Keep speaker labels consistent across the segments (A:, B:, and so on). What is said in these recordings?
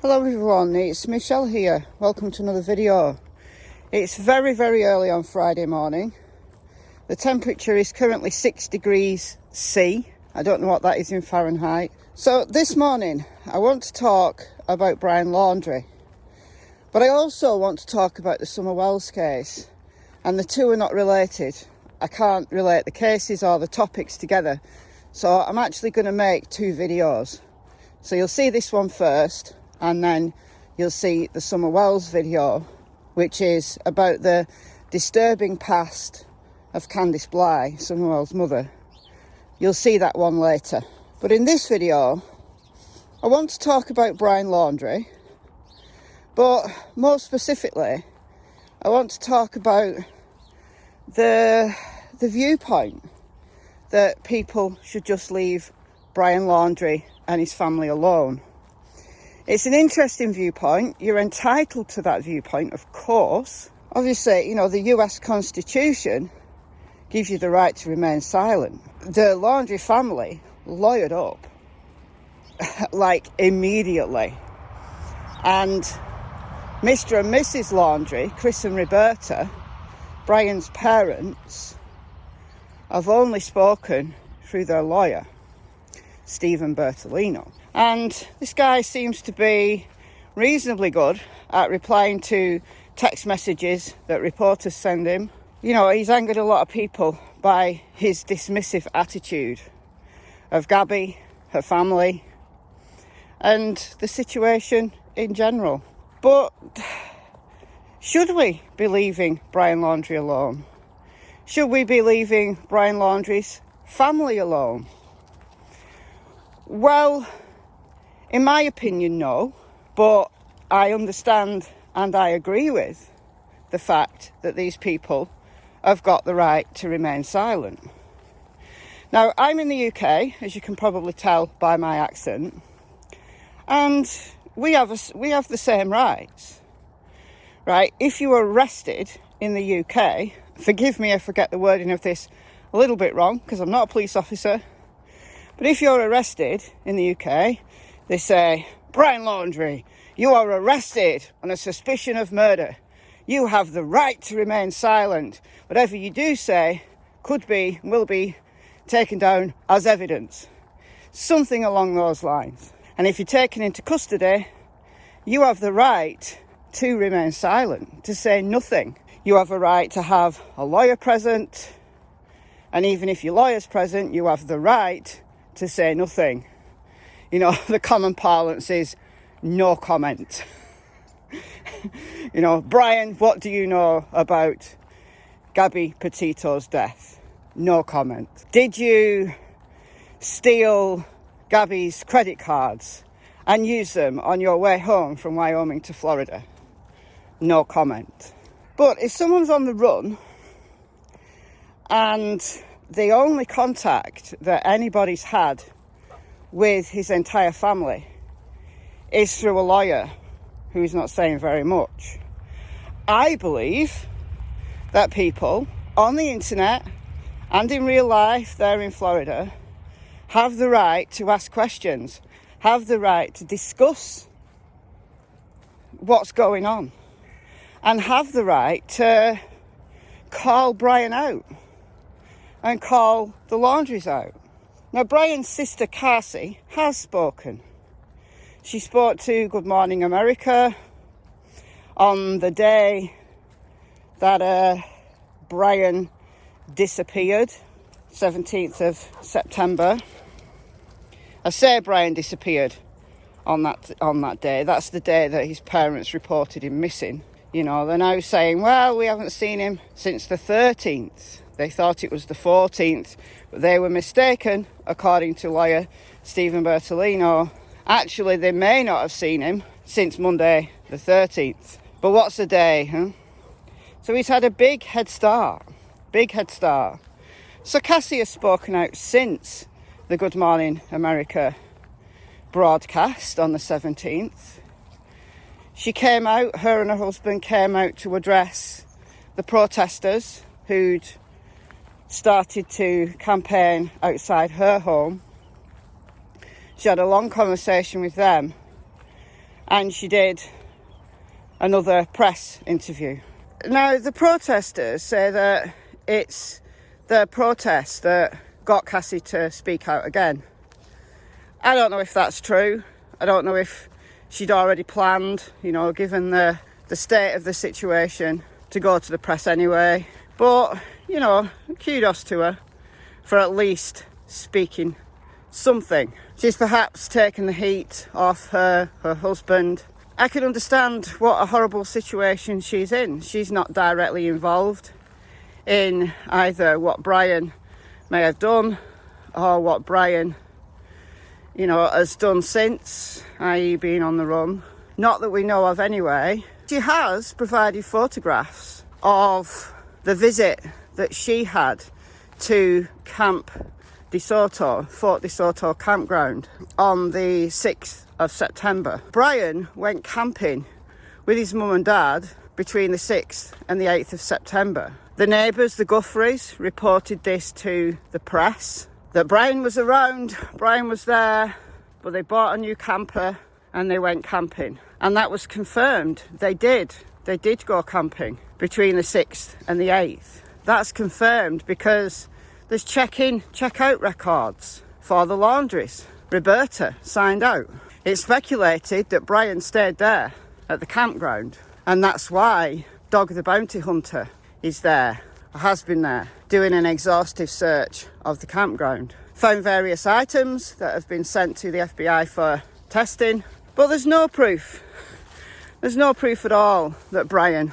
A: Hello everyone, it's Michelle here. Welcome to another video. It's very early on Friday morning. The temperature is currently 6 degrees C. I don't know what that is in Fahrenheit. So this morning I want to talk about Brian Laundrie, but I also want to talk about the Summer Wells case, and the two are not related. I can't relate the cases or the topics together, so I'm actually going to make two videos. So you'll see this one first, and then you'll see the Summer Wells video, which is about the disturbing past of Candice Bly, Summer Wells' mother. You'll see that one later. But in this video, I want to talk about Brian Laundrie, but more specifically, I want to talk about the viewpoint that people should just leave Brian Laundrie and his family alone. It's an interesting viewpoint. You're entitled to that viewpoint, of course. Obviously, you know, the US Constitution gives you the right to remain silent. The Laundrie family lawyered up, like immediately. And Mr. and Mrs. Laundrie, Chris and Roberta, Brian's parents, have only spoken through their lawyer, Stephen Bertolino. And this guy seems to be reasonably good at replying to text messages that reporters send him. You know, he's angered a lot of people by his dismissive attitude of Gabby, her family, and the situation in general. But should we be leaving Brian Laundrie alone? Should we be leaving Brian Laundrie's family alone? Well, in my opinion, no, but I understand and I agree with the fact that these people have got the right to remain silent. Now, I'm in the UK, as you can probably tell by my accent, and we have the same rights, right? If you are arrested in the UK, forgive me if I get the wording of this a little bit wrong, because I'm not a police officer, but if you're arrested in the UK, they say, Brian Laundrie, you are arrested on a suspicion of murder. You have the right to remain silent. Whatever you do say could be, will be taken down as evidence. Something along those lines. And if you're taken into custody, you have the right to remain silent, to say nothing. You have a right to have a lawyer present. And even if your lawyer's present, you have the right to say nothing. You know, the common parlance is no comment. You know, Brian, what do you know about Gabby Petito's death? No comment. Did you steal Gabby's credit cards and use them on your way home from Wyoming to Florida? No comment. But if someone's on the run and the only contact that anybody's had with his entire family is through a lawyer who's not saying very much, I believe that people on the internet and in real life there in Florida have the right to ask questions, have the right to discuss what's going on, and have the right to call Brian out and call the Laundries out. Now, Brian's sister, Cassie, has spoken. She spoke to Good Morning America on the day that Brian disappeared, 17th of September. I say Brian disappeared on that day. That's the day that his parents reported him missing. You know, they're now saying, well, we haven't seen him since the 13th. They thought it was the 14th, but they were mistaken, according to lawyer Stephen Bertolino. Actually, they may not have seen him since Monday the 13th. But what's a day, huh? So he's had a big head start. So Cassie has spoken out since the Good Morning America broadcast on the 17th. She came out, her and her husband came out to address the protesters who'd started to campaign outside her home. She had a long conversation with them, and she did another press interview. Now, the protesters say that it's the protest that got Cassie to speak out again. I don't know if that's true. I don't know if she'd already planned, given the state of the situation, to go to the press anyway. But, kudos to her for at least speaking something. She's perhaps taken the heat off her husband. I can understand what a horrible situation she's in. She's not directly involved in either what Brian may have done or what Brian, has done since, i.e. being on the run. Not that we know of anyway. She has provided photographs of the visit that she had to Camp de Soto, Fort de Soto campground on the 6th of September. Brian went camping with his mum and dad between the 6th and the 8th of September. The neighbours, the Guthries, reported this to the press, that Brian was around, Brian was there, but they bought a new camper and they went camping. And that was confirmed. They did go camping between the 6th and the 8th. That's confirmed because there's check-in, check-out records for the Laundries. Roberta signed out. It's speculated that Brian stayed there at the campground, and that's why Dog the Bounty Hunter is there, has been there, doing an exhaustive search of the campground. Found various items that have been sent to the FBI for testing, but there's no proof. There's no proof at all that Brian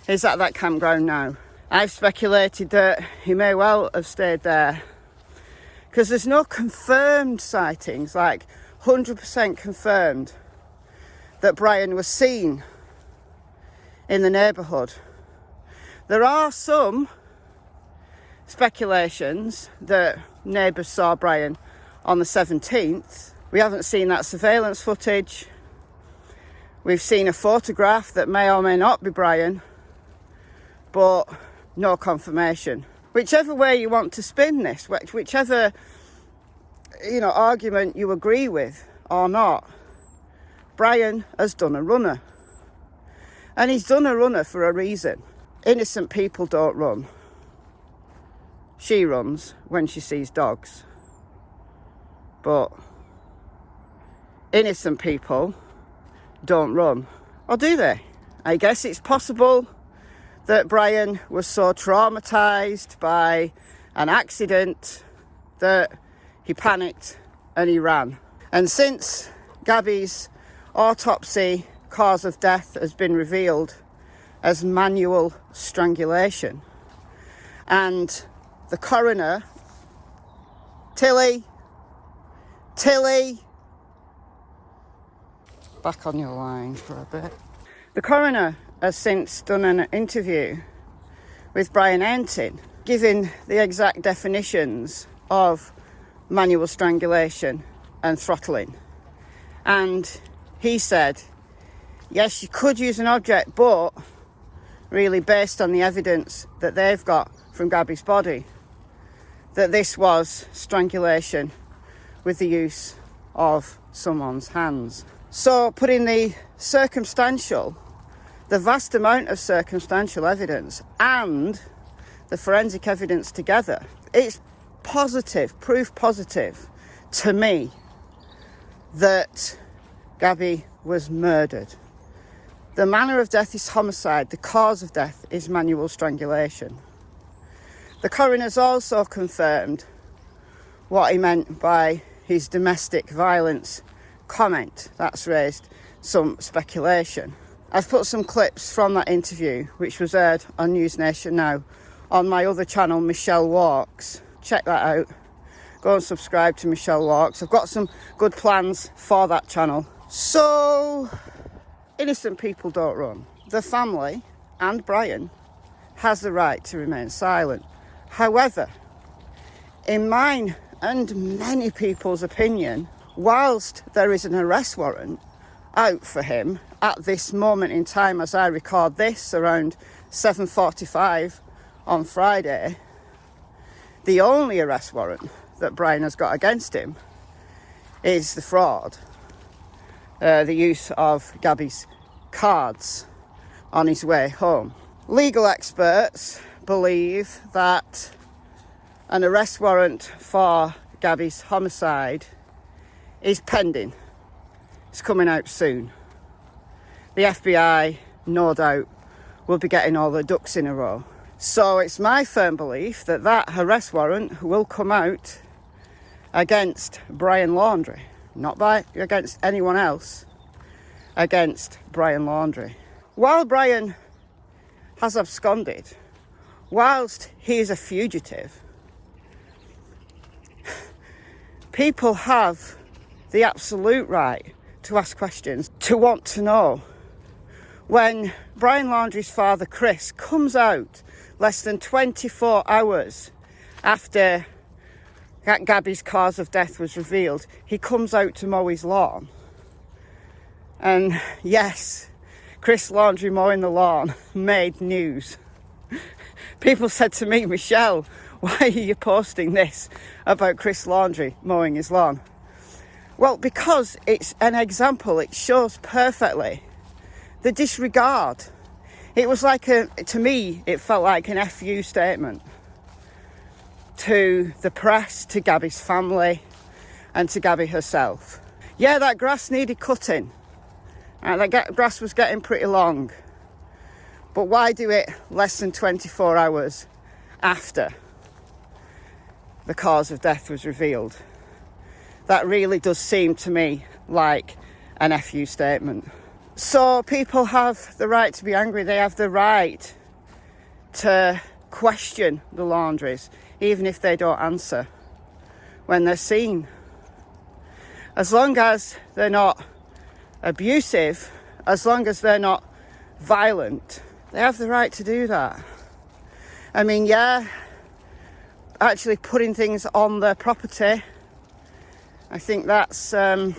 A: is at that campground now. I've speculated that he may well have stayed there because there's no confirmed sightings, like 100% confirmed, that Brian was seen in the neighbourhood. There are some speculations that neighbours saw Brian on the 17th. We haven't seen that surveillance footage. We've seen a photograph that may or may not be Brian, but no confirmation. Whichever way you want to spin this, whichever argument you agree with or not, Brian has done a runner. And he's done a runner for a reason. Innocent people don't run. She runs when she sees dogs. But innocent people don't run. Or do they? I guess it's possible that Brian was so traumatised by an accident that he panicked and he ran. And since Gabby's autopsy cause of death has been revealed as manual strangulation, and the coroner, Tilly, back on your line for a bit. The coroner has since done an interview with Brian Laundrie, giving the exact definitions of manual strangulation and throttling. And he said, yes, you could use an object, but really based on the evidence that they've got from Gabby's body, that this was strangulation with the use of someone's hands. So putting the vast amount of circumstantial evidence and the forensic evidence together, it's proof positive to me that Gabby was murdered. The manner of death is homicide. The cause of death is manual strangulation. The coroner's also confirmed what he meant by his domestic violence comment. That's raised some speculation. I've put some clips from that interview, which was aired on News Nation Now, on my other channel, Michelle Walks. Check that out. Go and subscribe to Michelle Walks. I've got some good plans for that channel. So, innocent people don't run. The family and Brian has the right to remain silent. However, in mine and many people's opinion, whilst there is an arrest warrant out for him at this moment in time as I record this, around 7:45 on Friday, the only arrest warrant that Brian has got against him is the fraud. the use of Gabby's cards on his way home. Legal experts believe that an arrest warrant for Gabby's homicide is pending. It's coming out soon. The FBI, no doubt, will be getting all the ducks in a row. So it's my firm belief that that arrest warrant will come out against Brian Laundrie, not against anyone else, against Brian Laundrie. While Brian has absconded, whilst he is a fugitive, people have the absolute right to ask questions, to want to know. When Brian Laundrie's father, Chris, comes out less than 24 hours after Gabby's cause of death was revealed, he comes out to mow his lawn. And yes, Chris Laundrie mowing the lawn made news. People said to me, Michelle, why are you posting this about Chris Laundrie mowing his lawn? Well, because it's an example. It shows perfectly the disregard. It was like to me, it felt like an FU statement to the press, to Gabby's family, and to Gabby herself. Yeah, that grass needed cutting. That grass was getting pretty long. But why do it less than 24 hours after the cause of death was revealed? That really does seem to me like an FU statement. So people have the right to be angry. They have the right to question the Laundries, even if they don't answer when they're seen. As long as they're not abusive, as long as they're not violent, they have the right to do that. I mean, yeah, actually putting things on their property, I think that's a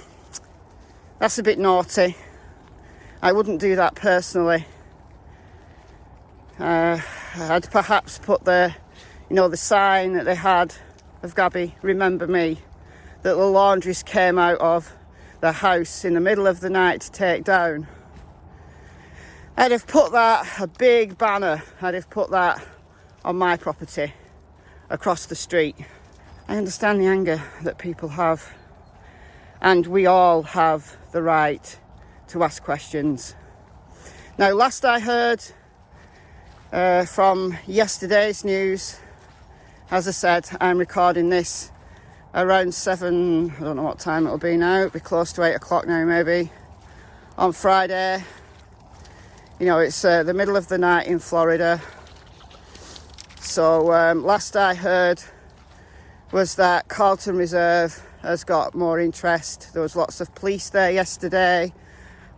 A: bit naughty. I wouldn't do that personally. I'd perhaps put the sign that they had of Gabby, remember me, that the Laundries came out of the house in the middle of the night to take down. I'd have put that, a big banner, I'd have put that on my property across the street. I understand the anger that people have, and we all have the right to ask questions. Now, last I heard from yesterday's news, as I said, I'm recording this around 7, I don't know what time it'll be now, it'll be close to 8 o'clock now maybe, on Friday. You know, it's the middle of the night in Florida. So last I heard was that Carlton Reserve has got more interest. There was lots of police there yesterday,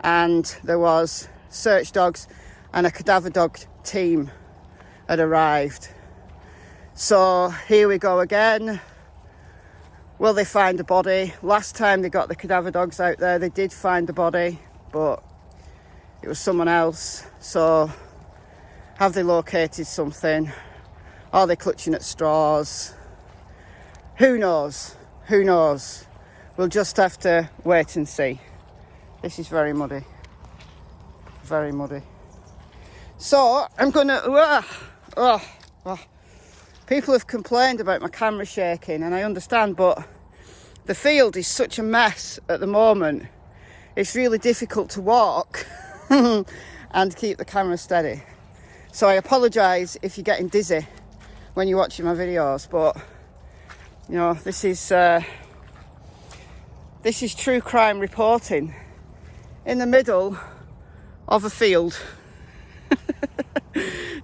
A: and there was search dogs and a cadaver dog team had arrived. So here we go again. Will they find a body? Last time they got the cadaver dogs out there, they did find a body, but it was someone else. So have they located something? Are they clutching at straws? Who knows? Who knows? We'll just have to wait and see. This is very muddy. Very muddy. So I'm gonna... People have complained about my camera shaking, and I understand, but the field is such a mess at the moment. It's really difficult to walk and keep the camera steady. So I apologise if you're getting dizzy when you're watching my videos, but you know, this is true crime reporting in the middle of a field.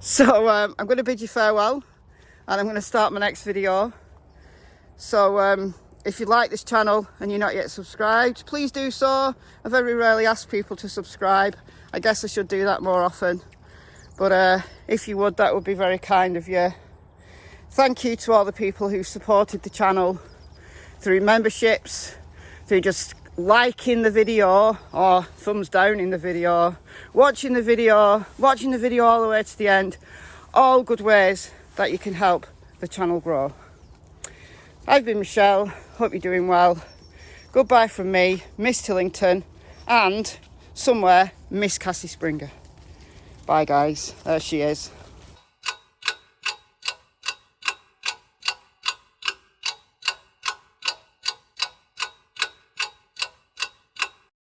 A: So I'm going to bid you farewell, and I'm going to start my next video. So if you like this channel and you're not yet subscribed, please do so. I very rarely ask people to subscribe. I guess I should do that more often, but if you would, that would be very kind of you. Thank you to all the people who supported the channel through memberships, through just liking the video or thumbs down in the video, watching the video all the way to the end. All good ways that you can help the channel grow. I've been Michelle, hope you're doing well. Goodbye from me, Miss Tillington, and somewhere Miss Cassie Springer. Bye guys, there she is.